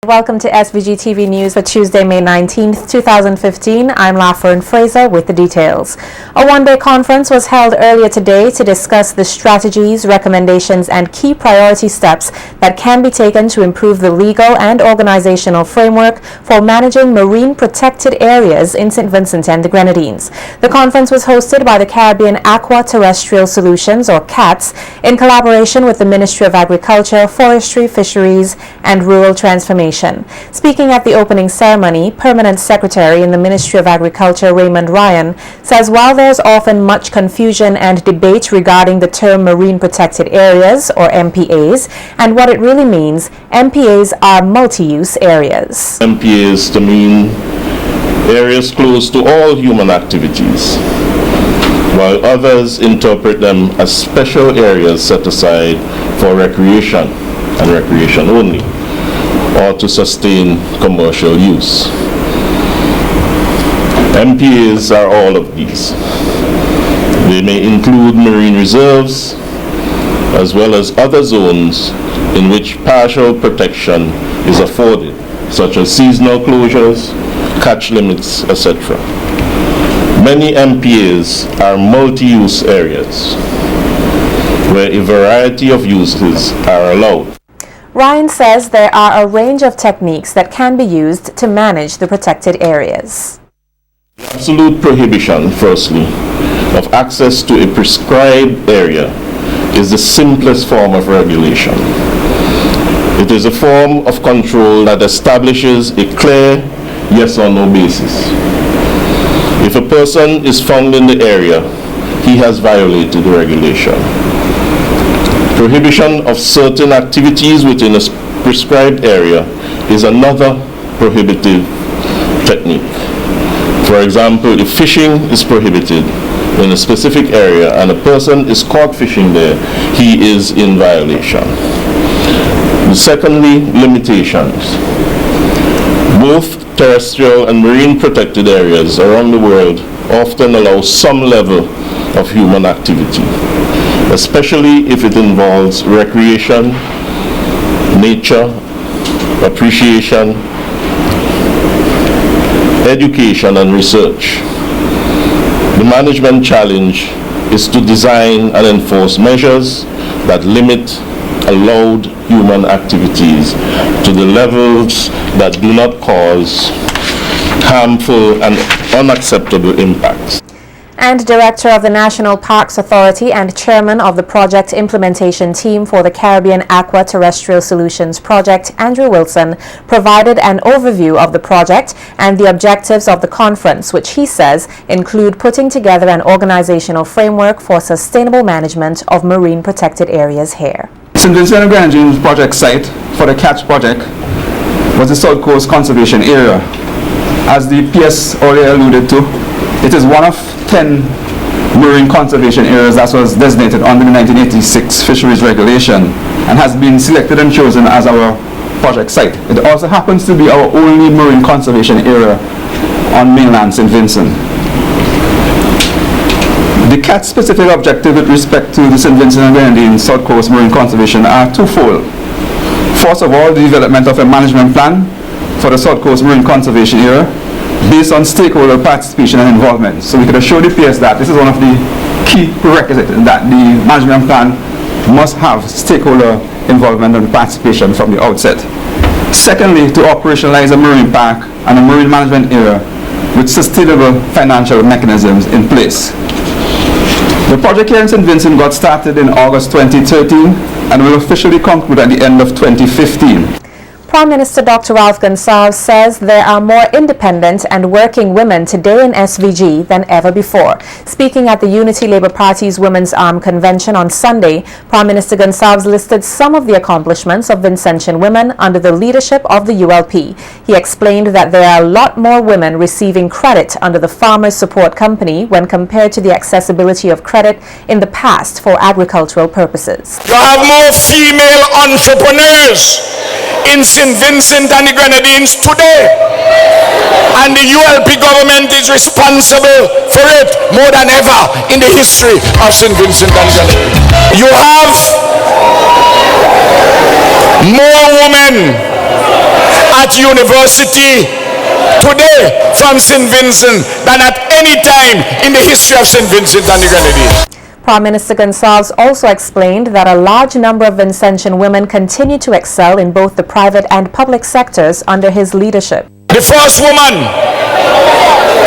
Welcome to SVG-TV News for Tuesday, May 19th, 2015. I'm Lafern Fraser with the details. A one-day conference was held earlier today to discuss the strategies, recommendations, and key priority steps that can be taken to improve the legal and organizational framework for managing marine protected areas in St. Vincent and the Grenadines. The conference was hosted by the Caribbean Aqua Terrestrial Solutions, or CATS, in collaboration with the Ministry of Agriculture, Forestry, Fisheries, and Rural Transformation. Speaking at the opening ceremony, Permanent Secretary in the Ministry of Agriculture Raymond Ryan says while there's often much confusion and debate regarding the term marine protected areas, or MPAs, and what it really means, MPAs are multi-use areas. MPAs to mean areas close to all human activities, while others interpret them as special areas set aside for recreation and recreation only, or to sustain commercial use. MPAs are all of these. They may include marine reserves, as well as other zones in which partial protection is afforded, such as seasonal closures, catch limits, etc. Many MPAs are multi-use areas, where a variety of uses are allowed. Ryan says there are a range of techniques that can be used to manage the protected areas. Absolute prohibition, firstly, of access to a prescribed area is the simplest form of regulation. It is a form of control that establishes a clear yes or no basis. If a person is found in the area, he has violated the regulation. Prohibition of certain activities within a prescribed area is another prohibitive technique. For example, if fishing is prohibited in a specific area and a person is caught fishing there, he is in violation. Secondly, limitations. Both terrestrial and marine protected areas around the world often allow some level of human activity, especially if it involves recreation, nature, appreciation, education, and research. The management challenge is to design and enforce measures that limit allowed human activities to the levels that do not cause harmful and unacceptable impacts. And Director of the National Parks Authority and Chairman of the Project Implementation Team for the Caribbean Aqua Terrestrial Solutions Project, Andrew Wilson, provided an overview of the project and the objectives of the conference, which he says include putting together an organizational framework for sustainable management of marine protected areas here. St. Vincent and Grenadines project site for the CATS project was the South Coast Conservation Area. As the PS earlier alluded to, it is one of 10 marine conservation areas that was designated under the 1986 Fisheries Regulation and has been selected and chosen as our project site. It also happens to be our only marine conservation area on mainland St. Vincent. The CAT specific objective with respect to the St. Vincent and Grenadines South Coast Marine Conservation are twofold. First of all, the development of a management plan for the South Coast Marine Conservation Area based on stakeholder participation and involvement. So we could assure the PS that this is one of the key prerequisites, that the management plan must have stakeholder involvement and participation from the outset. Secondly, to operationalize a marine park and a marine management area with sustainable financial mechanisms in place. The project here in St. Vincent got started in August 2013 and will officially conclude at the end of 2015. Prime Minister Dr. Ralph Gonsalves says there are more independent and working women today in SVG than ever before. Speaking at the Unity Labour Party's Women's Arm Convention on Sunday, Prime Minister Gonsalves listed some of the accomplishments of Vincentian women under the leadership of the ULP. He explained that there are a lot more women receiving credit under the Farmers Support Company when compared to the accessibility of credit in the past for agricultural purposes. You have more female entrepreneurs in St. Vincent and the Grenadines today, and the ULP government is responsible for it more than ever in the history of St. Vincent and Grenadines. You have more women That university today from St. Vincent than at any time in the history of St. Vincent and the Grenadines. Prime Minister Gonsalves also explained that a large number of Vincentian women continue to excel in both the private and public sectors under his leadership. The first woman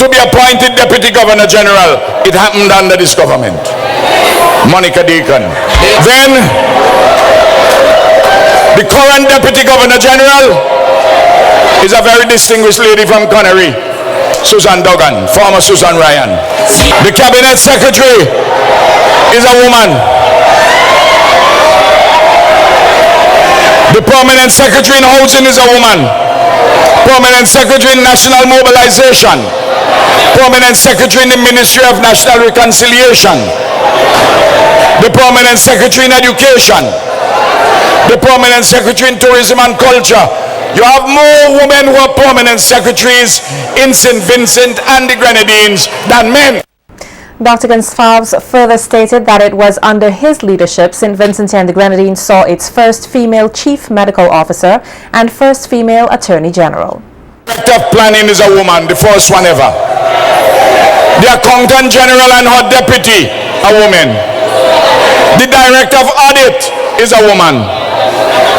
to be appointed Deputy Governor General, it happened under this government, Monica Deacon. Then the current Deputy Governor General is a very distinguished lady from Connery, Susan Duggan, former Susan Ryan. The Cabinet Secretary is a woman. The Permanent Secretary in Housing is a woman. Permanent Secretary in National Mobilization. Permanent Secretary in the Ministry of National Reconciliation. The Permanent Secretary in Education. The Permanent Secretary in Tourism and Culture. You have more women who are permanent secretaries in St. Vincent and the Grenadines than men. Dr. Gonsalves further stated that it was under his leadership St. Vincent and the Grenadines saw its first female chief medical officer and first female attorney general. Director of Planning is a woman, the first one ever. The Accountant General and her deputy, a woman. The Director of Audit is a woman.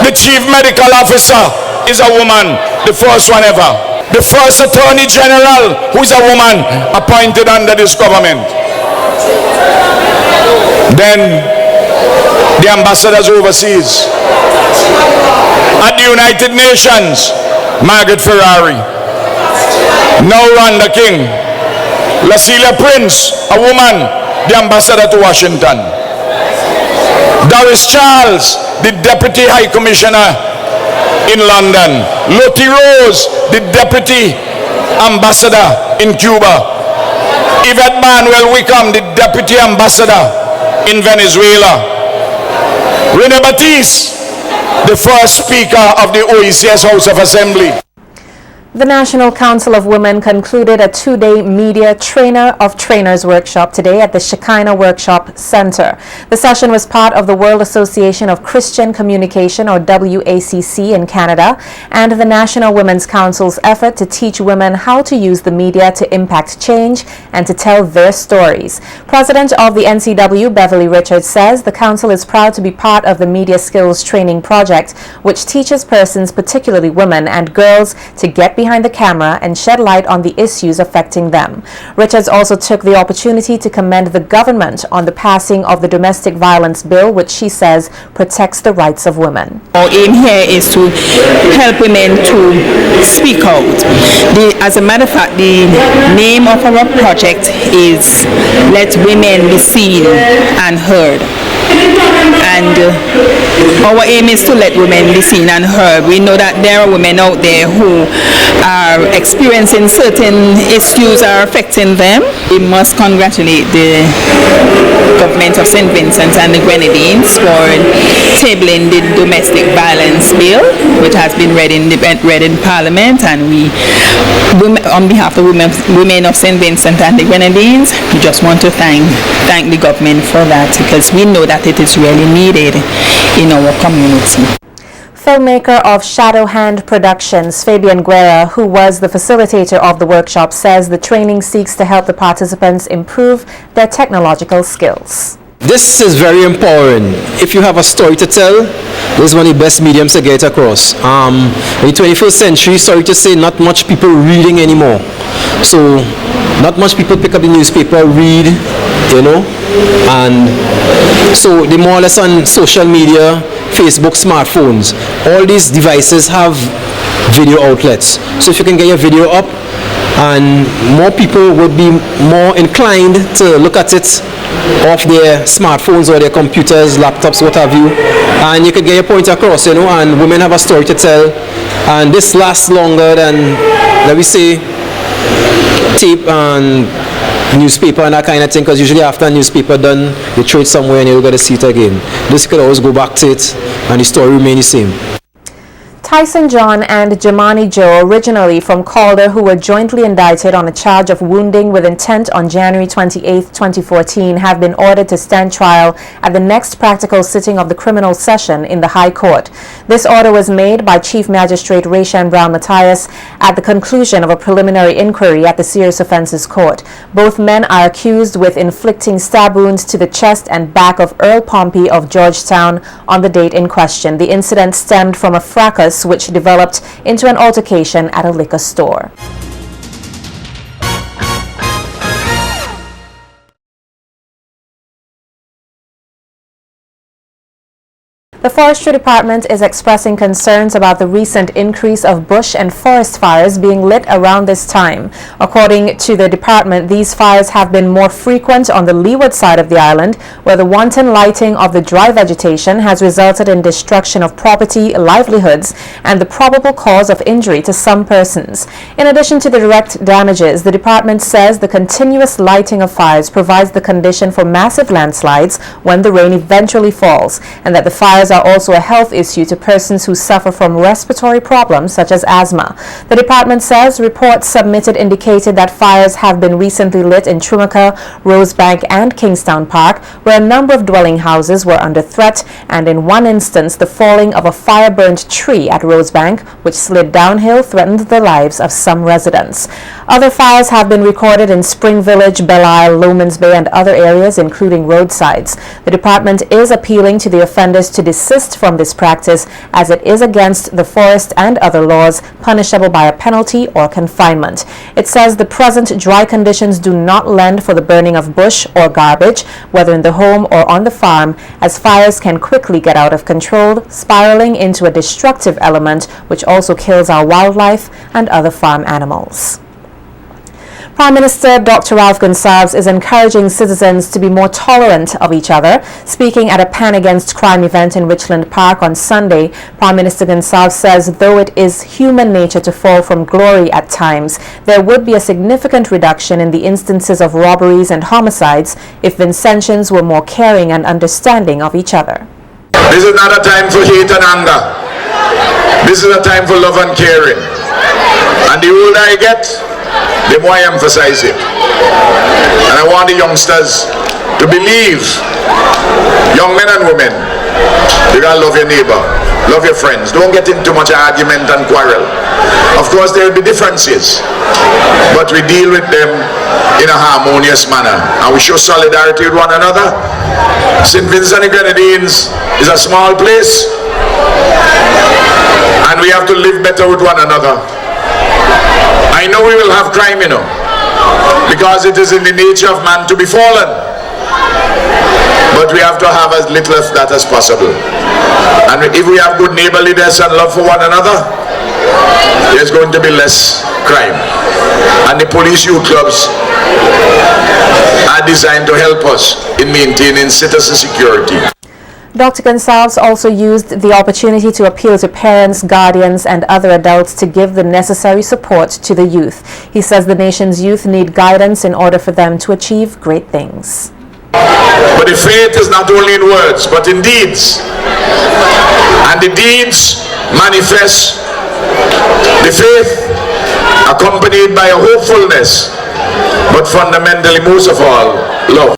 The Chief Medical Officer is a woman, the first one ever. The first Attorney General, who is a woman, appointed under this government. Then the ambassadors overseas. At the United Nations, Margaret Ferrari. Now Rhonda King. Lacelia Prince, a woman, the ambassador to Washington. Doris Charles, the Deputy High Commissioner in London. Lottie Rose, the Deputy Ambassador in Cuba. Yvette Manuel Wickham, the Deputy Ambassador in Venezuela. Rene Batiste, the first Speaker of the OECS House of Assembly. The National Council of Women concluded a two-day media trainer of trainers workshop today at the Shekinah Workshop Center. The session was part of the World Association of Christian Communication, or WACC, in Canada, and the National Women's Council's effort to teach women how to use the media to impact change and to tell their stories. President of the NCW, Beverly Richards, says the council is proud to be part of the Media Skills Training Project, which teaches persons, particularly women and girls, to get behind the camera and shed light on the issues affecting them. Richards also took the opportunity to commend the government on the passing of the domestic violence bill, which she says protects the rights of women. Our aim here is to help women to speak out. As a matter of fact, the name of our project is Let Women Be Seen and Heard. And our aim is to let women be seen and heard. We know that there are women out there who are experiencing certain issues are affecting them. We must congratulate the government of St. Vincent and the Grenadines for tabling the domestic violence bill, which has been read in Parliament. And we, on behalf of women of St. Vincent and the Grenadines, we just want to thank the government for that, because we know that it is really needed in our community. Filmmaker of Shadow Hand Productions, Fabian Guerra, who was the facilitator of the workshop, says the training seeks to help the participants improve their technological skills. This is very important. If you have a story to tell, this is one of the best mediums to get across. In the 21st century, sorry to say, not much people reading anymore. So, not much people pick up the newspaper, read, you know. And so, they're more or less on social media, Facebook, smartphones. All these devices have video outlets. So, if you can get your video up, and more people would be more inclined to look at it off their smartphones or their computers, laptops, what have you, and you could get your point across, you know, and women have a story to tell, and this lasts longer than, let me say, tape and newspaper and that kind of thing, because usually after a newspaper done, you throw it somewhere and you're going to see it again. This could always go back to it and the story remain the same. Tyson John and Jamani Joe, originally from Calder, who were jointly indicted on a charge of wounding with intent on January 28, 2014, have been ordered to stand trial at the next practical sitting of the criminal session in the High Court. This order was made by Chief Magistrate Rayshan Brown Matthias at the conclusion of a preliminary inquiry at the Serious Offences Court. Both men are accused with inflicting stab wounds to the chest and back of Earl Pompey of Georgetown on the date in question. The incident stemmed from a fracas which developed into an altercation at a liquor store. The Forestry Department is expressing concerns about the recent increase of bush and forest fires being lit around this time. According to the department, these fires have been more frequent on the leeward side of the island, where the wanton lighting of the dry vegetation has resulted in destruction of property, livelihoods, and the probable cause of injury to some persons. In addition to the direct damages, the department says the continuous lighting of fires provides the condition for massive landslides when the rain eventually falls, and that the fires are also a health issue to persons who suffer from respiratory problems such as asthma. The department says reports submitted indicated that fires have been recently lit in Trumaca, Rosebank, and Kingstown Park, where a number of dwelling houses were under threat, and in one instance the falling of a fire-burned tree at Rosebank, which slid downhill, threatened the lives of some residents. Other fires have been recorded in Spring Village, Belle Isle, Lomans Bay, and other areas, including roadsides. The department is appealing to the offenders to desist from this practice, as it is against the forest and other laws, punishable by a penalty or confinement. It says the present dry conditions do not lend for the burning of bush or garbage, whether in the home or on the farm, as fires can quickly get out of control, spiraling into a destructive element which also kills our wildlife and other farm animals. Prime Minister Dr. Ralph Gonsalves is encouraging citizens to be more tolerant of each other. Speaking at a Pan Against Crime event in Richland Park on Sunday, Prime Minister Gonsalves says though it is human nature to fall from glory at times, there would be a significant reduction in the instances of robberies and homicides if Vincentians were more caring and understanding of each other. This is not a time for hate and anger. This is a time for love and caring. And the older I get, the more I emphasize it. And I want the youngsters to believe, young men and women, you gotta love your neighbor, love your friends. Don't get into much argument and quarrel. Of course there will be differences, but we deal with them in a harmonious manner, and we show solidarity with one another. St. Vincent and the Grenadines is a small place, and we have to live better with one another. I know we will have crime, because it is in the nature of man to be fallen. But we have to have as little of that as possible. And if we have good neighborliness and love for one another, there's going to be less crime. And the police youth clubs are designed to help us in maintaining citizen security. Dr. Gonsalves also used the opportunity to appeal to parents, guardians, and other adults to give the necessary support to the youth. He says the nation's youth need guidance in order for them to achieve great things. But the faith is not only in words, but in deeds. And the deeds manifest the faith accompanied by a hopefulness, but fundamentally, most of all, love.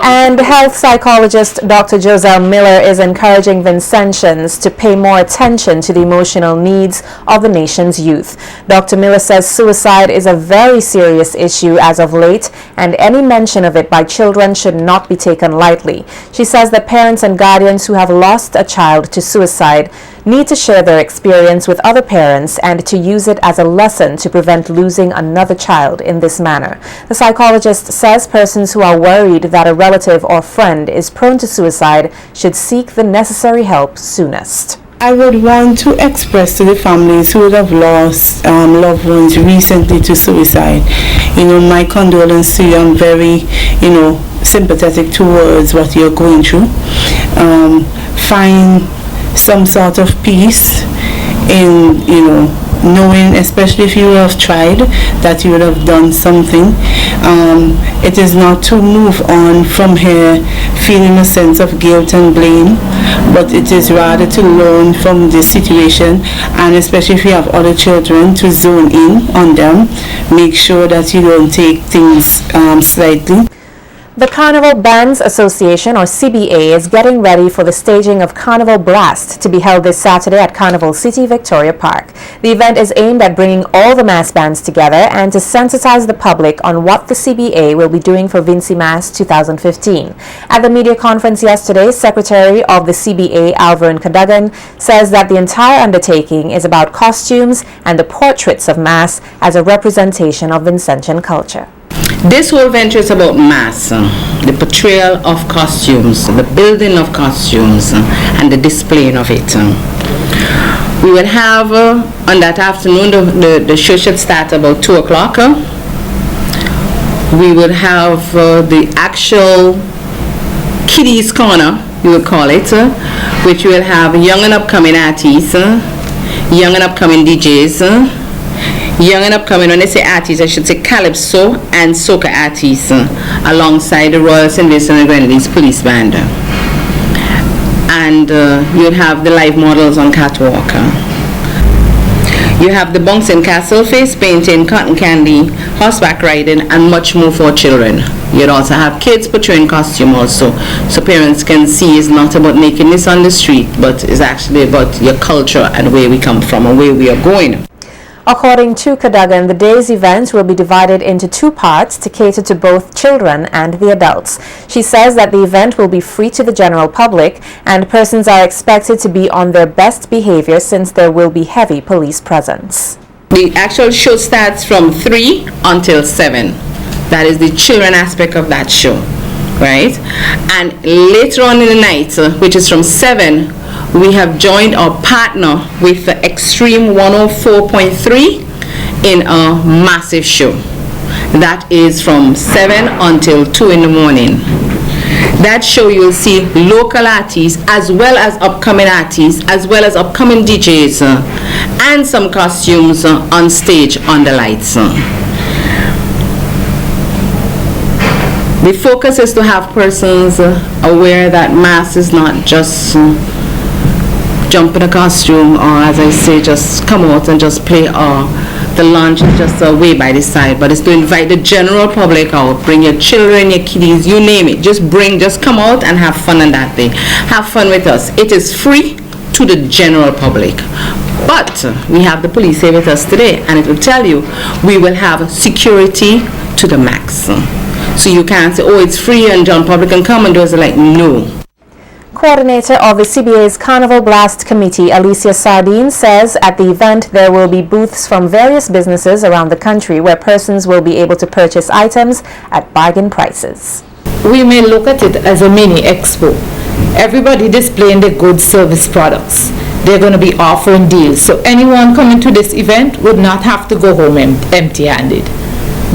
And health psychologist Dr. Joselle Miller is encouraging Vincentians to pay more attention to the emotional needs of the nation's youth. Dr. Miller says suicide is a very serious issue as of late, and any mention of it by children should not be taken lightly. She says that parents and guardians who have lost a child to suicide need to share their experience with other parents and to use it as a lesson to prevent losing another child in this manner. The psychologist says persons who are worried that a relative or friend is prone to suicide should seek the necessary help soonest. I would want to express to the families who would have lost loved ones recently to suicide, my condolence to you. I'm very, sympathetic towards what you're going through. Find some sort of peace in, knowing, especially if you have tried, that you would have done something. It is not to move on from here feeling a sense of guilt and blame, but it is rather to learn from the situation, and especially if you have other children, to zone in on them, make sure that you don't take things slightly. The Carnival Bands Association, or CBA, is getting ready for the staging of Carnival Blast to be held this Saturday at Carnival City, Victoria Park. The event is aimed at bringing all the mass bands together and to sensitize the public on what the CBA will be doing for Vincy Mass 2015. At the media conference yesterday, Secretary of the CBA, Alvarin Cadogan, says that the entire undertaking is about costumes and the portraits of Mass as a representation of Vincentian culture. This whole venture is about mass, the portrayal of costumes, the building of costumes, and the displaying of it. We will have, on that afternoon, the show should start about 2 o'clock. We will have the actual Kiddies Corner, we would call it, which will have young and upcoming artists, young and upcoming DJs, young and upcoming, when they say artists, I should say calypso and soca artists, alongside the Royal St. Vincent and Grenadines Police Band. And you'll have the live models on catwalk. You have the bouncing castle, face painting, cotton candy, horseback riding, and much more for children. You'd also have kids portraying costume also, so parents can see it's not about nakedness on the street, but it's actually about your culture and where we come from and where we are going. According to Cadogan, the day's event will be divided into 2 parts to cater to both children and the adults. She says that the event will be free to the general public and persons are expected to be on their best behavior since there will be heavy police presence. The actual show starts from 3 until 7. That is the children aspect of that show, right? And later on in the night, which is from 7, we have joined our partner with the Extreme 104.3 in a massive show. That is from 7 until 2 in the morning. That show you'll see local artists as well as upcoming artists as well as upcoming DJs and some costumes on stage on the lights. The focus is to have persons aware that mass is not just jump in a costume, or as I say, just come out and just play, or the lunch is just way by the side, but it's to invite the general public out. Bring your children, your kiddies, you name it. Just come out and have fun on that day. Have fun with us. It is free to the general public. But we have the police here with us today, and it will tell you we will have security to the max. So you can't say, oh, it's free and general public can come and do it. Like, no. Coordinator of the CBA's Carnival Blast Committee, Alicia Sardine, says at the event there will be booths from various businesses around the country where persons will be able to purchase items at bargain prices. We may look at it as a mini expo. Everybody displaying their goods, service, products. They're going to be offering deals. So anyone coming to this event would not have to go home empty-handed.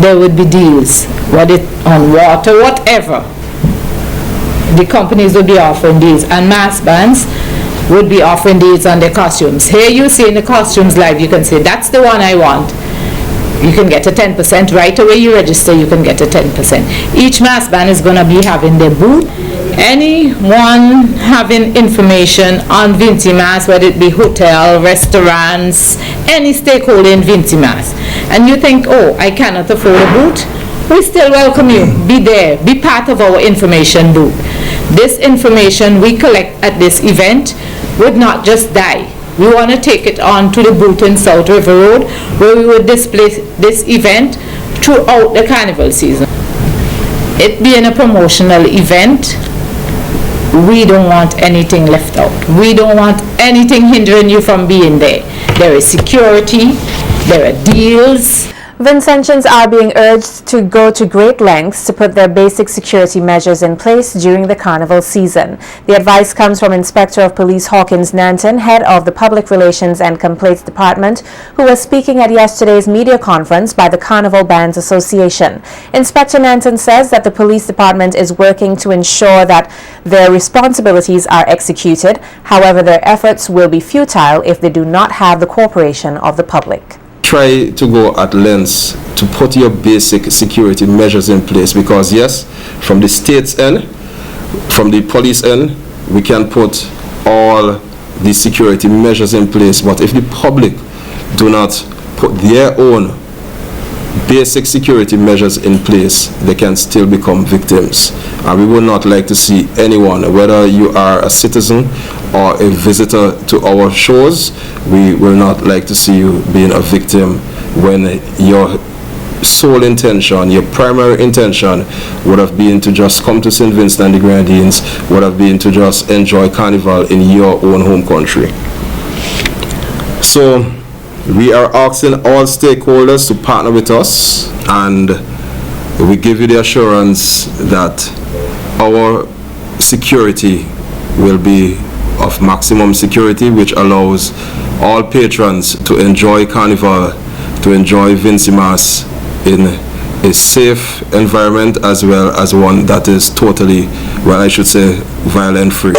There would be deals, whether on water, whatever. The companies would be offering deals, and mass bands would be offering deals on their costumes. Here you see in the costumes live, you can say, that's the one I want. You can get a 10%. Right away you register, you can get a 10%. Each mass band is going to be having their booth. Anyone having information on Vincy Mass, whether it be hotel, restaurants, any stakeholder in Vincy Mass, and you think, oh, I cannot afford a booth, we still welcome you. Be there. Be part of our information booth. This information we collect at this event would not just die. We want to take it on to the booth in South River Road, where we would display this event throughout the carnival season. It being a promotional event, we don't want anything left out. We don't want anything hindering you from being there. There is security, there are deals. Vincentians are being urged to go to great lengths to put their basic security measures in place during the carnival season. The advice comes from Inspector of Police Hawkins Nanton, head of the Public Relations and Complaints Department, who was speaking at yesterday's media conference by the Carnival Bands Association. Inspector Nanton says that the police department is working to ensure that their responsibilities are executed. However, their efforts will be futile if they do not have the cooperation of the public. Try to go at lengths to put your basic security measures in place, because yes, from the state's end, from the police end, we can put all the security measures in place, but if the public do not put their own basic security measures in place, they can still become victims. And we would not like to see anyone, whether you are a citizen or a visitor to our shows, we will not like to see you being a victim when your sole intention, your primary intention would have been to just come to St. Vincent and the Grenadines, would have been to just enjoy Carnival in your own home country. So we are asking all stakeholders to partner with us, and we give you the assurance that our security will be of maximum security, which allows all patrons to enjoy Carnival, to enjoy Vincimas in a safe environment, as well as one that is totally, well, I should say, violent free.